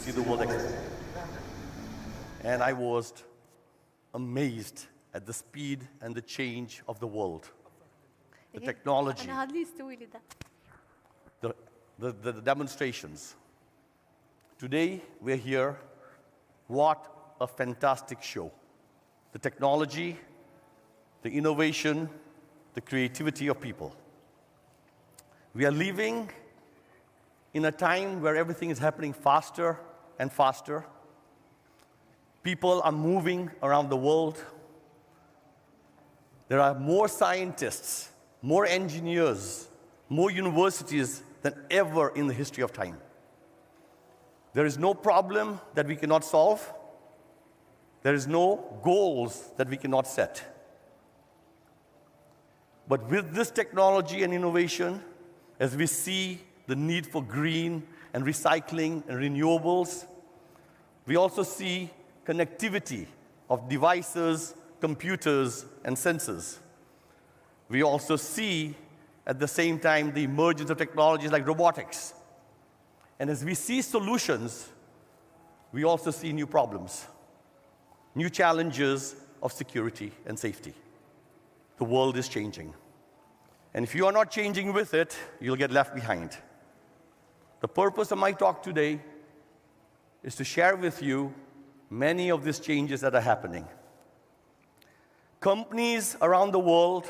see the World Expo. And I was amazed at the speed and the change of the world. The technology, the demonstrations. Today, we're here. What a fantastic show. The technology, the innovation, the creativity of people. We are living in a time where everything is happening faster and faster. People are moving around the world. There are more scientists, more engineers, more universities than ever in the history of time. There is no problem that we cannot solve. There is no goals that we cannot set. But with this technology and innovation, as we see the need for green and recycling and renewables, we also see connectivity of devices, computers, and sensors. We also see, at the same time, the emergence of technologies like robotics. And as we see solutions, we also see new problems, new challenges of security and safety. The world is changing. And if you are not changing with it, you'll get left behind. The purpose of my talk today is to share with you many of these changes that are happening. Companies around the world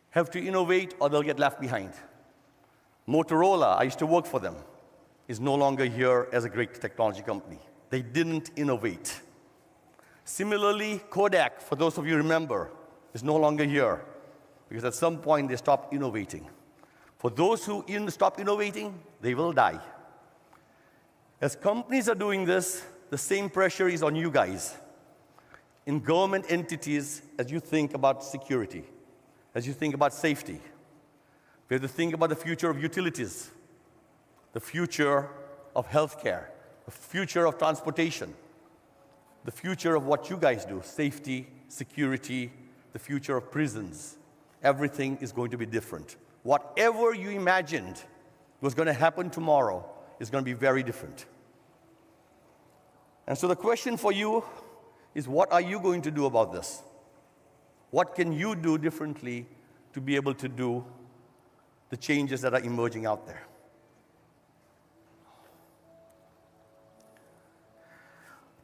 have to innovate or they'll get left behind. Motorola, I used to work for them, is no longer here as a great technology company. They didn't innovate. Similarly, Kodak, for those of you who remember, is no longer here because at some point they stopped innovating. For those who stop innovating, they will die. As companies are doing this, the same pressure is on you guys. In government entities, as you think about security, as you think about safety, we have to think about the future of utilities, the future of healthcare, the future of transportation, the future of what you guys do, safety, security, the future of prisons. Everything is going to be different. Whatever you imagined was going to happen tomorrow is going to be very different. And so the question for you is, what are you going to do about this? What can you do differently to be able to do the changes that are emerging out there?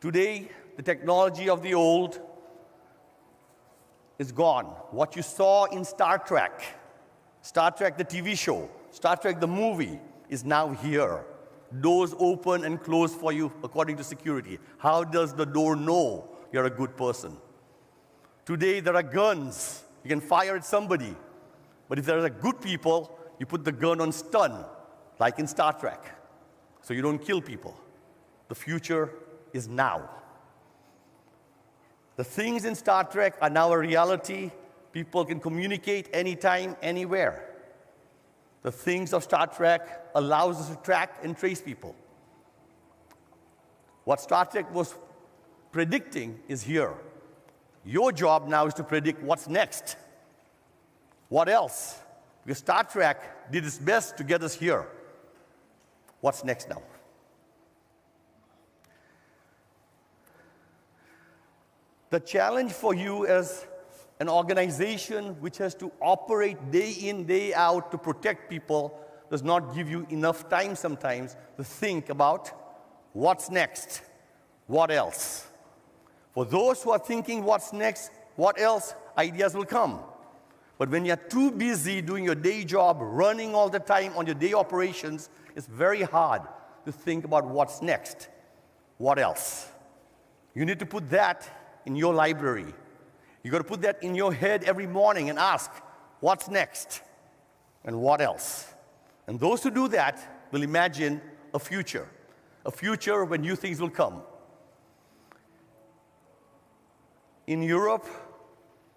Today, the technology of the old is gone. What you saw in Star Trek the TV show, Star Trek the movie, is now here. Doors open and close for you according to security. How does the door know you're a good person? Today, there are guns. You can fire at somebody. But if there are good people, you put the gun on stun, like in Star Trek, so you don't kill people. The future is now. The things in Star Trek are now a reality. People can communicate anytime, anywhere. The things of Star Trek allows us to track and trace people. What Star Trek was predicting is here. Your job now is to predict what's next. What else? Because Star Trek did its best to get us here. What's next now? The challenge for you as an organization which has to operate day in, day out to protect people does not give you enough time sometimes to think about what's next, what else. For those who are thinking what's next, what else, ideas will come. But when you're too busy doing your day job, running all the time on your day operations, it's very hard to think about what's next, what else. You need to put that in your library. You got to put that in your head every morning and ask, what's next and what else? And those who do that will imagine a future when new things will come. In Europe,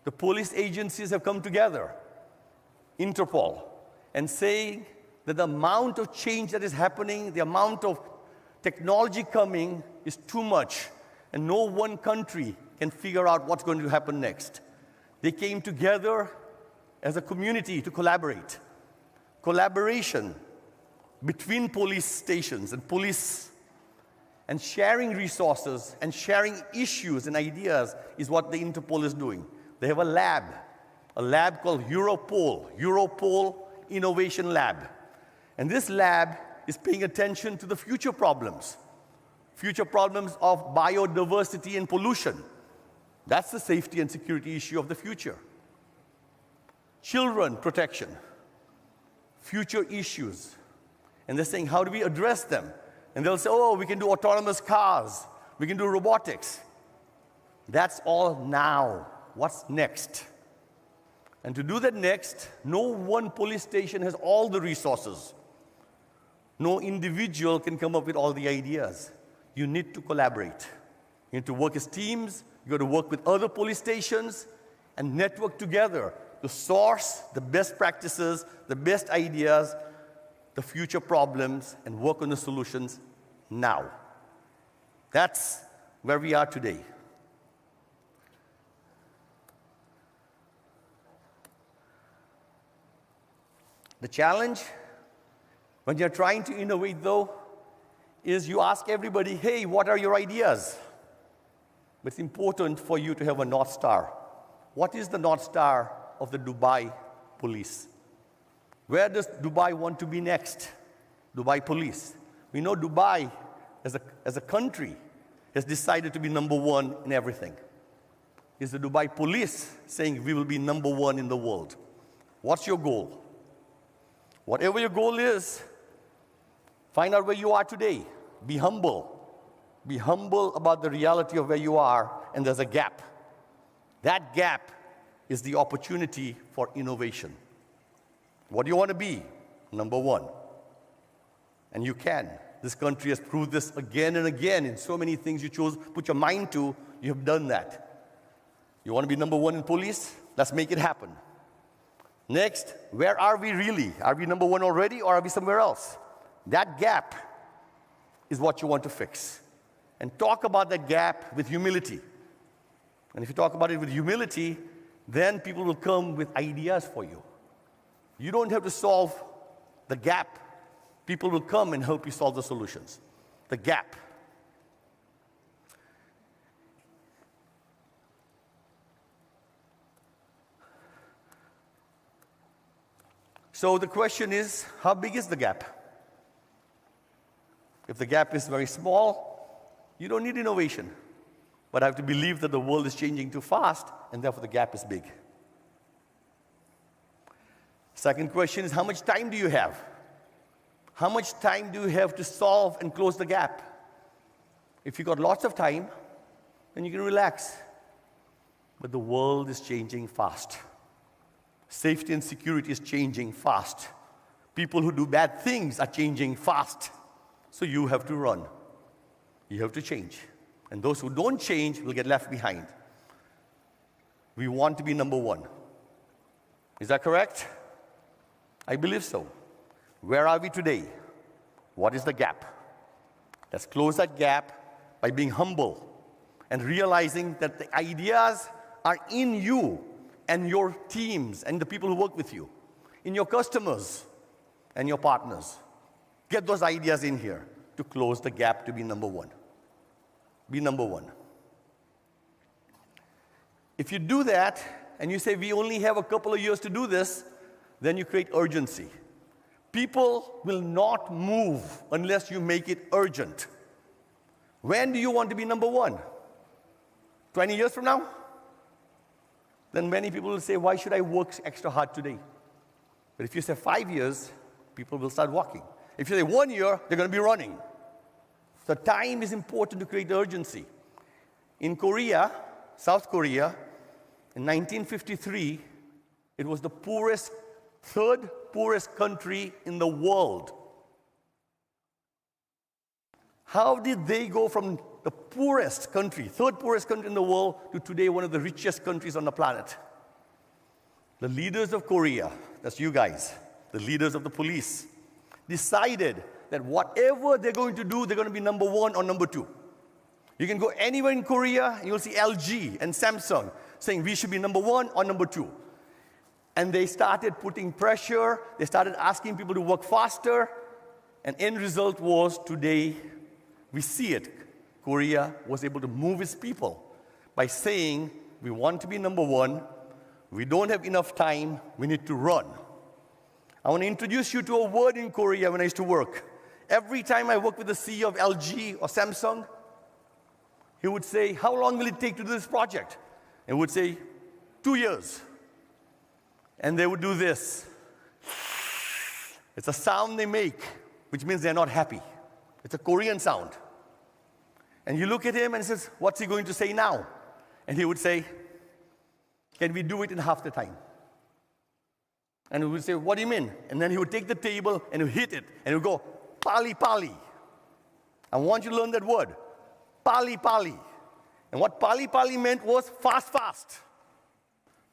the police agencies have come together, Interpol, and saying that the amount of change that is happening, the amount of technology coming is too much, and no one country can figure out what's going to happen next. They came together as a community to collaborate. Collaboration between police stations and police And sharing resources and sharing issues and ideas is what the Interpol is doing. They have a lab called Europol Innovation Lab. And this lab is paying attention to the future problems of biodiversity and pollution. That's the safety and security issue of the future. Children protection, future issues. And they're saying, how do we address them? And they'll say, oh, we can do autonomous cars. We can do robotics. That's all now. What's next? And to do that next, no one police station has all the resources. No individual can come up with all the ideas. You need to collaborate. You need to work as teams. You got to work with other police stations and network together to source the best practices, the best ideas, the future problems, and work on the solutions now. That's where we are today. The challenge when you're trying to innovate, though, is you ask everybody, hey, what are your ideas? But it's important for you to have a North Star. What is the North Star of the Dubai police? Where does Dubai want to be next? Dubai police. We know Dubai, as a country, has decided to be number one in everything. Is the Dubai police saying we will be number one in the world? What's your goal? Whatever your goal is, find out where you are today. Be humble. Be humble about the reality of where you are, and there's a gap. That gap is the opportunity for innovation. What do you want to be? Number one. And you can. This country has proved this again and again in so many things you chose, put your mind to, you have done that. You want to be number one in police? Let's make it happen. Next, where are we really? Are we number one already, or are we somewhere else? That gap is what you want to fix. And talk about that gap with humility. And if you talk about it with humility, then people will come with ideas for you. You don't have to solve the gap. People will come and help you solve the solutions. The gap. So the question is, how big is the gap? If the gap is very small, you don't need innovation. But I have to believe that the world is changing too fast, and therefore the gap is big. Second question is, how much time do you have? How much time do you have to solve and close the gap? If you got lots of time, then you can relax. But the world is changing fast. Safety and security is changing fast. People who do bad things are changing fast. So you have to run. You have to change. And those who don't change will get left behind. We want to be number one. Is that correct? I believe so. Where are we today? What is the gap? Let's close that gap by being humble and realizing that the ideas are in you and your teams and the people who work with you, in your customers and your partners. Get those ideas in here to close the gap to be number one. Be number one. If you do that and you say, we only have a couple of years to do this, then you create urgency. People will not move unless you make it urgent. When do you want to be number one? 20 years from now? Then many people will say, why should I work extra hard today? But if you say 5 years, people will start walking. If you say 1 year, they're going to be running. So time is important to create urgency. In Korea, South Korea, in 1953, it was the third poorest country in the world. How did they go from the poorest country, third poorest country in the world, to today one of the richest countries on the planet? The leaders of Korea, that's you guys, the leaders of the police, decided that whatever they're going to do, they're going to be number one or number two. You can go anywhere in Korea, you'll see LG and Samsung saying we should be number one or number two. And they started putting pressure, they started asking people to work faster, and end result was today We see it. Korea was able to move its people by saying, we want to be number one, we don't have enough time, we need to run. I want to introduce you to a word in Korea when I used to work. Every time I worked with the CEO of LG or Samsung, he would say, how long will it take to do this project? And would say, 2 years. And they would do this. It's a sound they make, which means they're not happy. It's a Korean sound. And you look at him and he says, what's he going to say now? And he would say, can we do it in half the time? And we would say, what do you mean? And then he would take the table and he would hit it. And he would go, pali pali. I want you to learn that word. Pali pali. And what pali pali meant was fast, fast.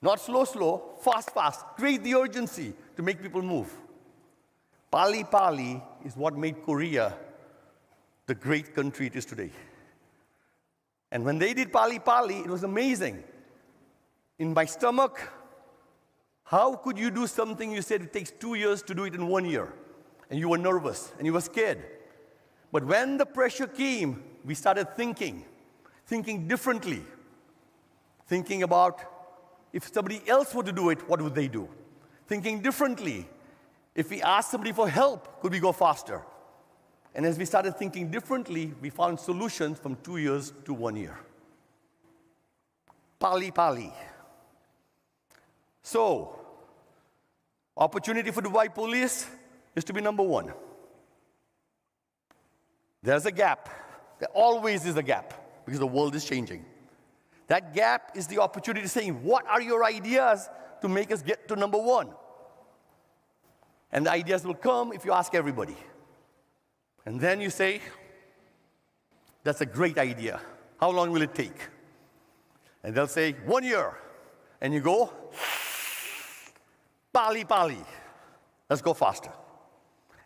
Not slow, slow, fast, fast. Create the urgency to make people move. Pali pali is what made Korea the great country it is today. And when they did pali pali, it was amazing. In my stomach, how could you do something you said it takes 2 years to do it in 1 year? And you were nervous and you were scared. But when the pressure came, we started thinking differently. Thinking about if somebody else were to do it, what would they do? Thinking differently. If we asked somebody for help, could we go faster? And as we started thinking differently, we found solutions from 2 years to 1 year. Pali pali. So, opportunity for Dubai police is to be number one. There's a gap. There always is a gap because the world is changing. That gap is the opportunity to say, what are your ideas to make us get to number one? And the ideas will come if you ask everybody. And then you say, that's a great idea. How long will it take? And they'll say, 1 year. And you go, pali pali. Let's go faster.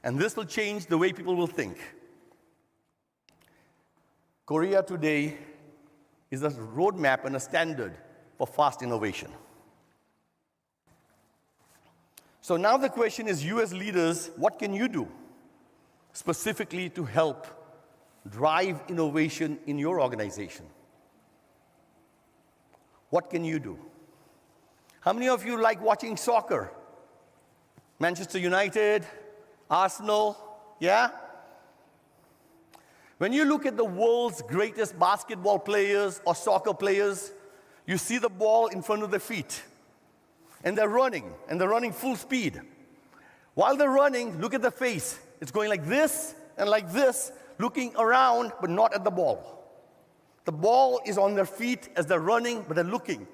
And this will change the way people will think. Korea today is a roadmap and a standard for fast innovation. So now the question is, you as leaders, what can you do specifically to help drive innovation in your organization? What can you do? How many of you like watching soccer? Manchester United, Arsenal, yeah? When you look at the world's greatest basketball players or soccer players, you see the ball in front of their feet. And they're running full speed. While they're running, look at the face. It's going like this and like this, looking around, but not at the ball. The ball is on their feet as they're running, but they're looking.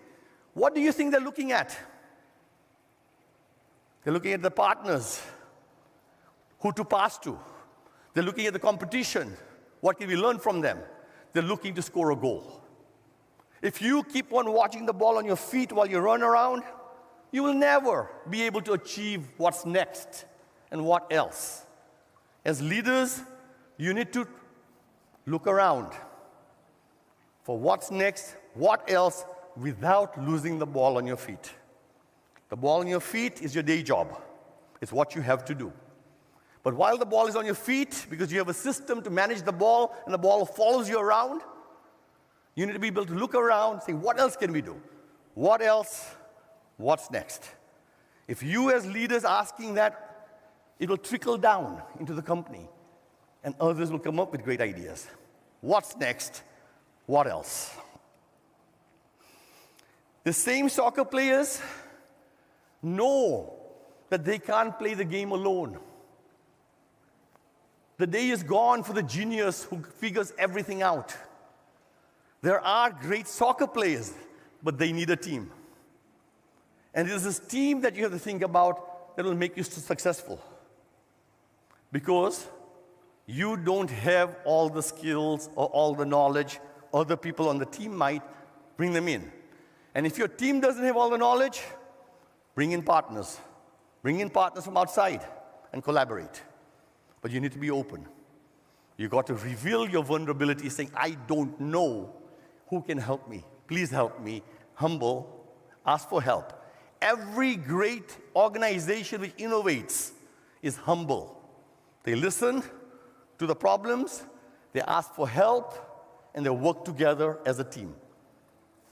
What do you think they're looking at? They're looking at the partners, who to pass to. They're looking at the competition. What can we learn from them? They're looking to score a goal. If you keep on watching the ball on your feet while you run around, you will never be able to achieve what's next and what else. As leaders, you need to look around for what's next, what else, without losing the ball on your feet. The ball on your feet is your day job. It's what you have to do. But while the ball is on your feet, because you have a system to manage the ball and the ball follows you around, you need to be able to look around and say, what else can we do? What else? What's next? If you as leaders asking that, it will trickle down into the company and others will come up with great ideas. What's next? What else? The same soccer players know that they can't play the game alone. The day is gone for the genius who figures everything out. There are great soccer players, but they need a team. And it is this team that you have to think about that will make you successful. Because you don't have all the skills or all the knowledge, other people on the team might. Bring them in. And if your team doesn't have all the knowledge, bring in partners. Bring in partners from outside and collaborate. But you need to be open. You've got to reveal your vulnerability, saying, I don't know who can help me. Please help me. Humble. Ask for help. Every great organization which innovates is humble. They listen to the problems. They They ask for help, and they work together as a team.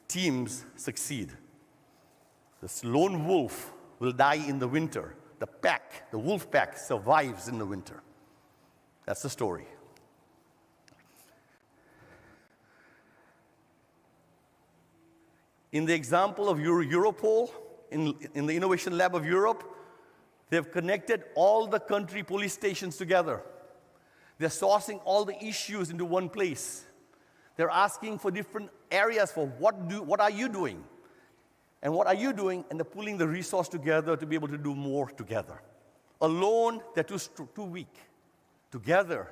Teams succeed. This lone wolf will die in the winter. The pack, the wolf pack, survives in the winter. That's the story. In the example of Europol, in the Innovation Lab of Europe, they've connected all the country police stations together. They're sourcing all the issues into one place. They're asking for different areas for what are you doing? And what are you doing? And they're pulling the resource together to be able to do more together. Alone, they're too weak. Together,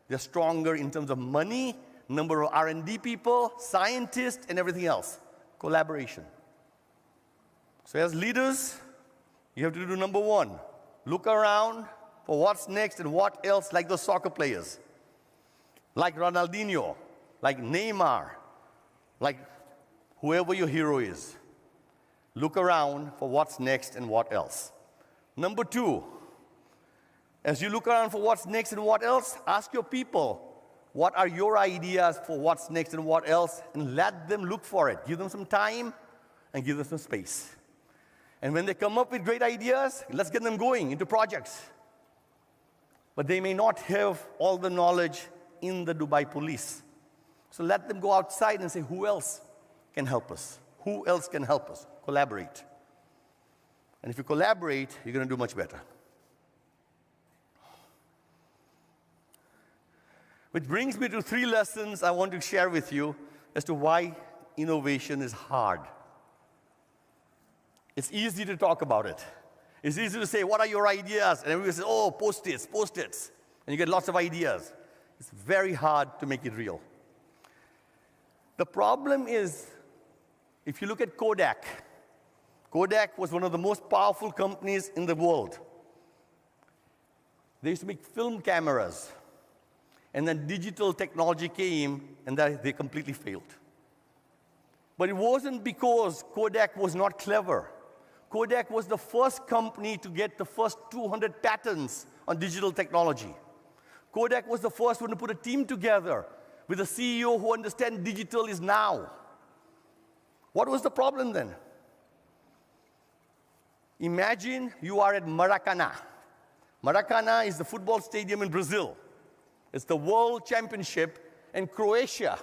they're stronger in terms of money, number of R&D people, scientists, and everything else. Collaboration. So as leaders, you have to do number one, look around for what's next and what else, like those soccer players, like Ronaldinho, like Neymar, like whoever your hero is. Look around for what's next and what else. Number two, as you look around for what's next and what else, ask your people, what are your ideas for what's next and what else, and let them look for it. Give them some time and give them some space. And when they come up with great ideas, let's get them going into projects. But they may not have all the knowledge in the Dubai police. So let them go outside and say, who else can help us? Who else can help us? Collaborate. And if you collaborate, you're going to do much better. Which brings me to 3 lessons I want to share with you as to why innovation is hard. It's easy to talk about it. It's easy to say, what are your ideas? And everybody says, oh, post-its, post-its. And you get lots of ideas. It's very hard to make it real. The problem is, if you look at Kodak, Kodak was one of the most powerful companies in the world. They used to make film cameras. And then digital technology came, and they completely failed. But it wasn't because Kodak was not clever. Kodak was the first company to get the first 200 patents on digital technology. Kodak was the first one to put a team together with a CEO who understands digital is now. What was the problem then? Imagine you are at Maracanã. Maracanã is the football stadium in Brazil. It's the World Championship, and Croatia,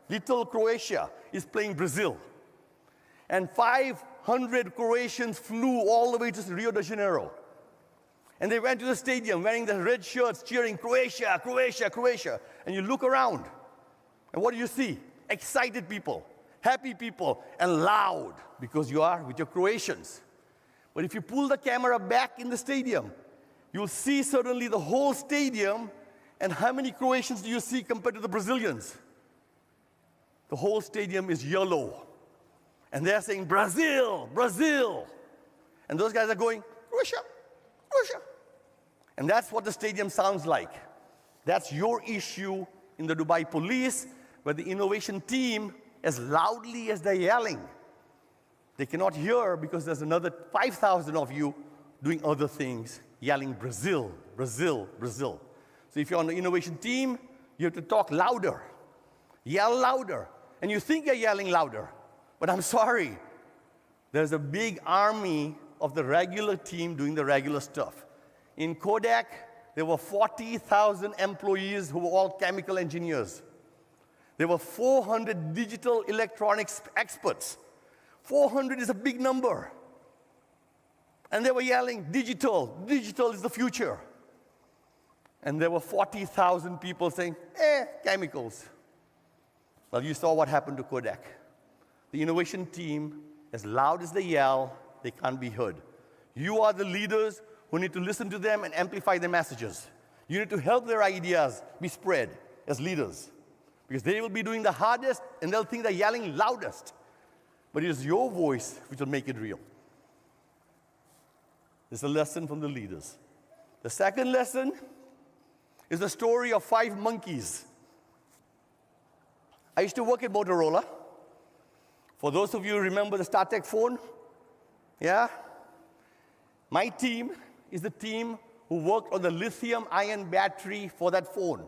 little Croatia, is playing Brazil. And 500 Croatians flew all the way to Rio de Janeiro. And they went to the stadium wearing the red shirts, cheering, Croatia, Croatia, Croatia. And you look around, and what do you see? Excited people, happy people, and loud, because you are with your Croatians. But if you pull the camera back in the stadium, you'll see suddenly the whole stadium. And how many Croatians do you see compared to the Brazilians? The whole stadium is yellow. And they're saying, Brazil, Brazil. And those guys are going, Croatia, Croatia. And that's what the stadium sounds like. That's your issue in the Dubai police, where the innovation team, as loudly as they're yelling, they cannot hear because there's another 5,000 of you doing other things, yelling Brazil, Brazil, Brazil. So if you're on the innovation team, you have to talk louder, yell louder. And you think you're yelling louder, but I'm sorry. There's a big army of the regular team doing the regular stuff. In Kodak, there were 40,000 employees who were all chemical engineers. There were 400 digital electronics experts. 400 is a big number. And they were yelling, digital, digital is the future. And there were 40,000 people saying, chemicals. Well, you saw what happened to Kodak. The innovation team, as loud as they yell, they can't be heard. You are the leaders who need to listen to them and amplify their messages. You need to help their ideas be spread as leaders. Because they will be doing the hardest, and they'll think they're yelling loudest. But it is your voice which will make it real. This is a lesson from the leaders. The second lesson is the story of 5 monkeys. I used to work at Motorola. For those of you who remember the StarTech phone, yeah? My team is the team who worked on the lithium-ion battery for that phone.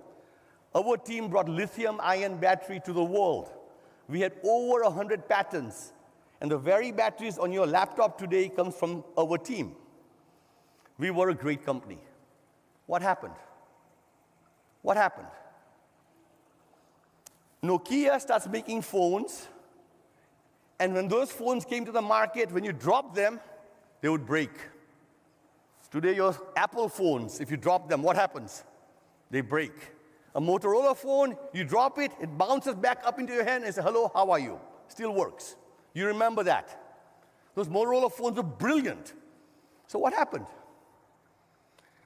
Our team brought lithium-ion battery to the world. We had over 100 patents. And the very batteries on your laptop today comes from our team. We were a great company. What happened? What happened? Nokia starts making phones, and when those phones came to the market, when you dropped them, they would break. Today, your Apple phones, if you drop them, what happens? They break. A Motorola phone, you drop it, it bounces back up into your hand and says, hello, how are you? Still works. You remember that. Those Motorola phones were brilliant. So what happened?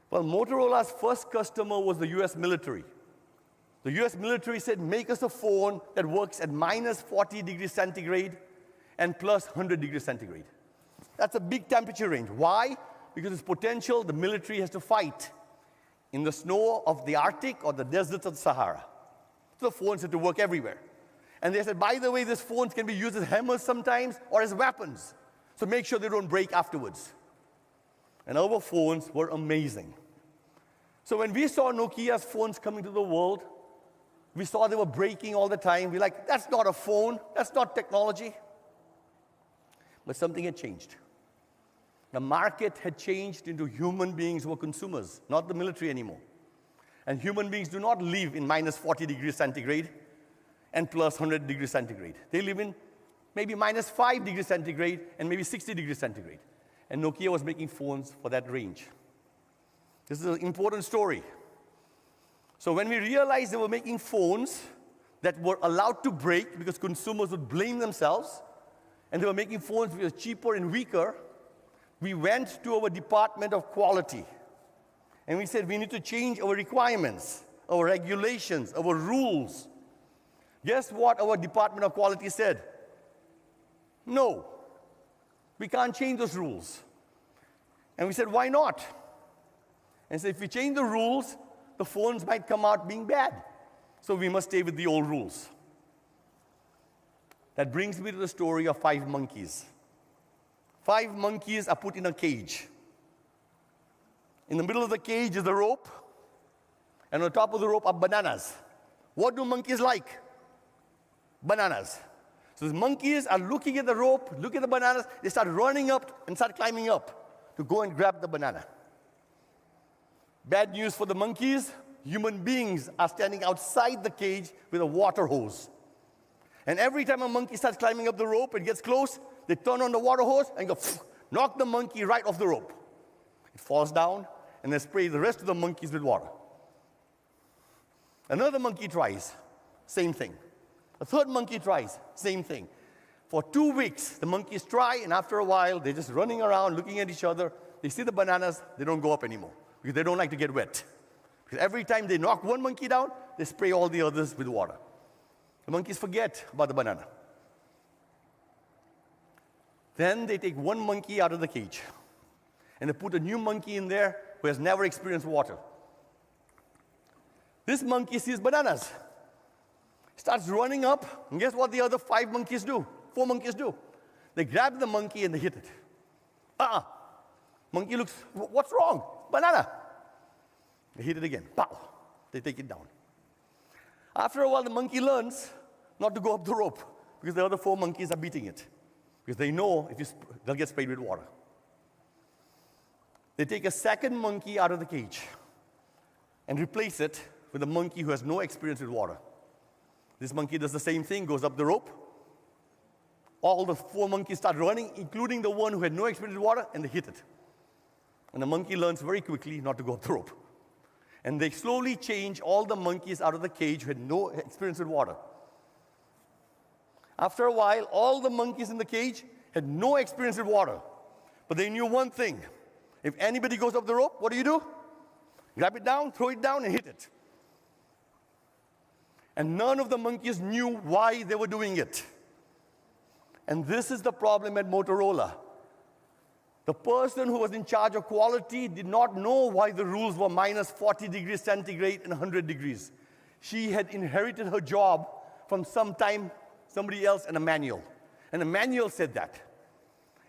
Well, Motorola's first customer was the US military. The US military said, make us a phone that works at minus 40 degrees centigrade and plus 100 degrees centigrade. That's a big temperature range. Why? Because it's potential the military has to fight in the snow of the Arctic or the deserts of the Sahara. So the phones had to work everywhere. And they said, by the way, these phones can be used as hammers sometimes or as weapons. So make sure they don't break afterwards. And our phones were amazing. So when we saw Nokia's phones coming to the world, we saw they were breaking all the time. We're like, that's not a phone. That's not technology. But something had changed. The market had changed into human beings who were consumers, not the military anymore. And human beings do not live in minus 40 degrees centigrade and plus 100 degrees centigrade. They live in maybe minus 5 degrees centigrade and maybe 60 degrees centigrade. And Nokia was making phones for that range. This is an important story. So when we realized they were making phones that were allowed to break because consumers would blame themselves, and they were making phones which were cheaper and weaker, we went to our Department of Quality. And we said, we need to change our requirements, our regulations, our rules. Guess what our Department of Quality said? No, we can't change those rules. And we said, why not? And said, if we change the rules, the phones might come out being bad. So we must stay with the old rules. That brings me to the story of 5 monkeys. 5 monkeys are put in a cage. In the middle of the cage is a rope, and on the top of the rope are bananas. What do monkeys like? Bananas. So the monkeys are looking at the rope, look at the bananas, they start running up and start climbing up to go and grab the banana. Bad news for the monkeys, human beings are standing outside the cage with a water hose. And every time a monkey starts climbing up the rope and gets close, they turn on the water hose and go, knock the monkey right off the rope. It falls down, and they spray the rest of the monkeys with water. Another monkey tries, same thing. A third monkey tries, same thing. For 2 weeks, the monkeys try, and after a while, they're just running around, looking at each other. They see the bananas, they don't go up anymore, because they don't like to get wet. Because every time they knock one monkey down, they spray all the others with water. The monkeys forget about the banana. Then they take one monkey out of the cage, and they put a new monkey in there who has never experienced water. This monkey sees bananas, starts running up, and guess what the other 5 monkeys do? 4 monkeys do. They grab the monkey and they hit it. Monkey looks, what's wrong? Banana. They hit it again. Pow. They take it down. After a while, the monkey learns not to go up the rope because the other 4 monkeys are beating it. Because they know they'll get sprayed with water. They take a second monkey out of the cage and replace it with a monkey who has no experience with water. This monkey does the same thing, goes up the rope. All the 4 monkeys start running, including the one who had no experience with water, and they hit it. And the monkey learns very quickly not to go up the rope. And they slowly change all the monkeys out of the cage who had no experience with water. After a while, all the monkeys in the cage had no experience with water. But they knew one thing. If anybody goes up the rope, what do? Grab it down, throw it down, and hit it. And none of the monkeys knew why they were doing it. And this is the problem at Motorola. The person who was in charge of quality did not know why the rules were minus 40 degrees centigrade and 100 degrees. She had inherited her job from somebody else in a manual. And the manual said that.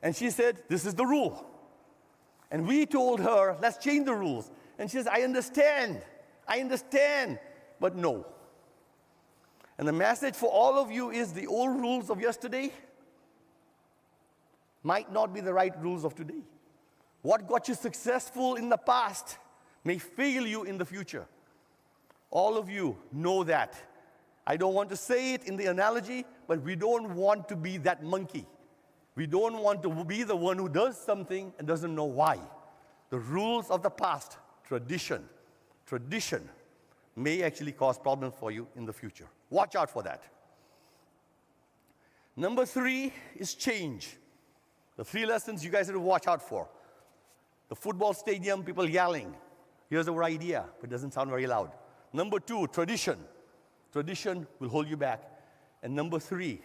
And she said, this is the rule. And we told her, let's change the rules. And she says, I understand. but no. And the message for all of you is the old rules of yesterday might not be the right rules of today. What got you successful in the past may fail you in the future. All of you know that. I don't want to say it in the analogy, but we don't want to be that monkey. We don't want to be the one who does something and doesn't know why. The rules of the past, tradition, may actually cause problems for you in the future. Watch out for that. Number 3 is change. The 3 lessons you guys have to watch out for. The football stadium, people yelling. Here's our idea, but it doesn't sound very loud. Number 2, tradition. Tradition will hold you back. And number 3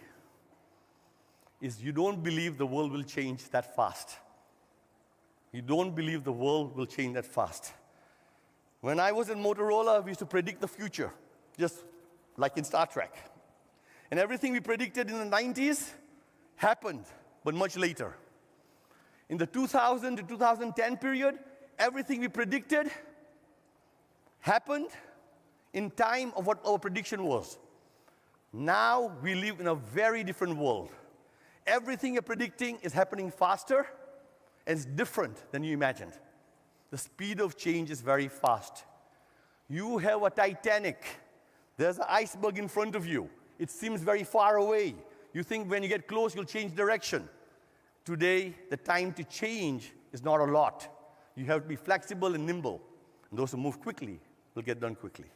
is you don't believe the world will change that fast. You don't believe the world will change that fast. When I was in Motorola, we used to predict the future, just like in Star Trek. And everything we predicted in the 90s happened, but much later. In the 2000 to 2010 period, everything we predicted happened in time of what our prediction was. Now we live in a very different world. Everything you're predicting is happening faster and it's different than you imagined. The speed of change is very fast. You have a Titanic. There's an iceberg in front of you. It seems very far away. You think when you get close, you'll change direction. Today, the time to change is not a lot. You have to be flexible and nimble. And those who move quickly will get done quickly.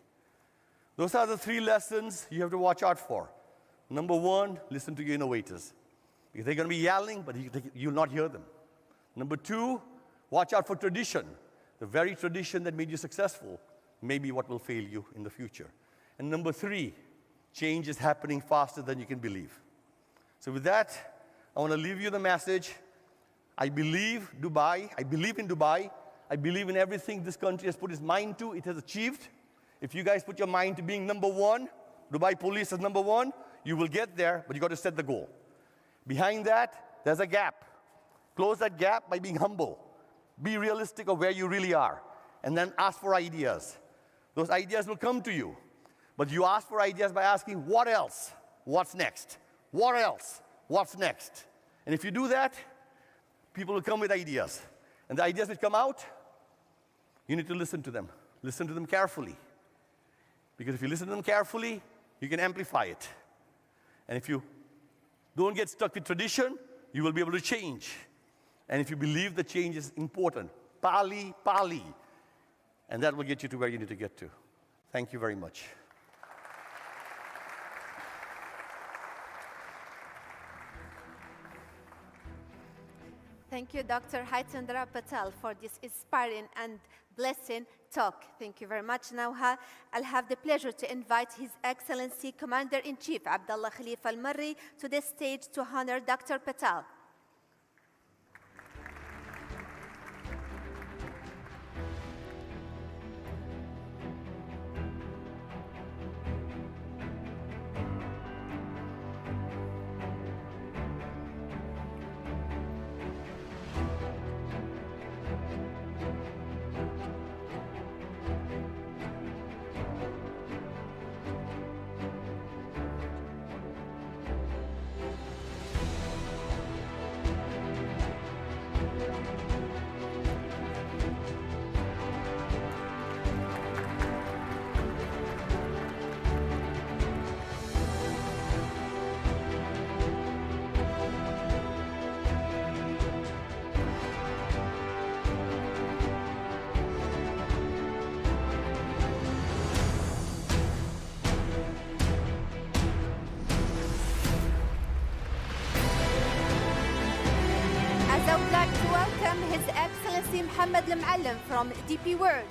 Those are the 3 lessons you have to watch out for. Number 1, listen to your innovators. Because they're going to be yelling, but you'll not hear them. Number 2, watch out for tradition. The very tradition that made you successful may be what will fail you in the future. And number 3, change is happening faster than you can believe. So with that, I want to leave you the message. I believe in Dubai. I believe in everything this country has put its mind to, it has achieved. If you guys put your mind to being number 1, Dubai police is number 1, you will get there, but you got to set the goal. Behind that, there's a gap. Close that gap by being humble. Be realistic of where you really are. And then ask for ideas. Those ideas will come to you. But you ask for ideas by asking, what else? What's next? What else? What's next? And if you do that, people will come with ideas. And the ideas which come out, you need to listen to them. Listen to them carefully. Because if you listen to them carefully, you can amplify it. And if you don't get stuck with tradition, you will be able to change. And if you believe the change is important, Pali. And that will get you to where you need to get to. Thank you very much. Thank you, Dr. Hitendra Patel, for this inspiring and blessing talk. Thank you very much. Now, I'll have the pleasure to invite His Excellency Commander-in-Chief Abdullah Khalifa Al-Marri to the stage to honor Dr. Patel. I would like to welcome His Excellency Mohammed Al-Muallim from DP World.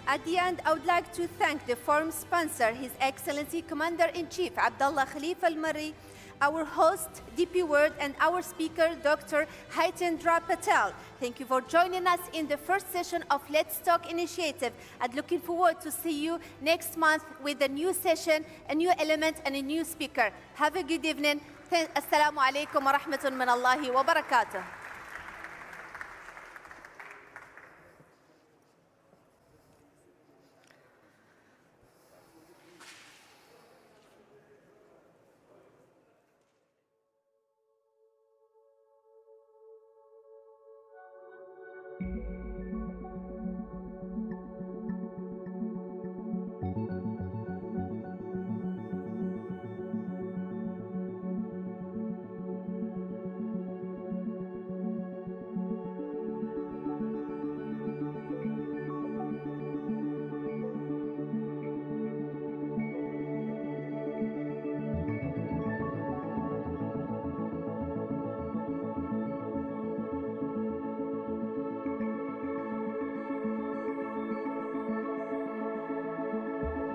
At the end, I would like to thank the forum sponsor, His Excellency Commander-in-Chief Abdullah Khalifa Al-Marri, our host, DP World, and our speaker, Dr. Hitendra Patel. Thank you for joining us in the first session of Let's Talk Initiative, and looking forward to see you next month with a new session, a new element, and a new speaker. Have a good evening. Assalamu alaikum wa rahmatun min Allahi wa barakatuh.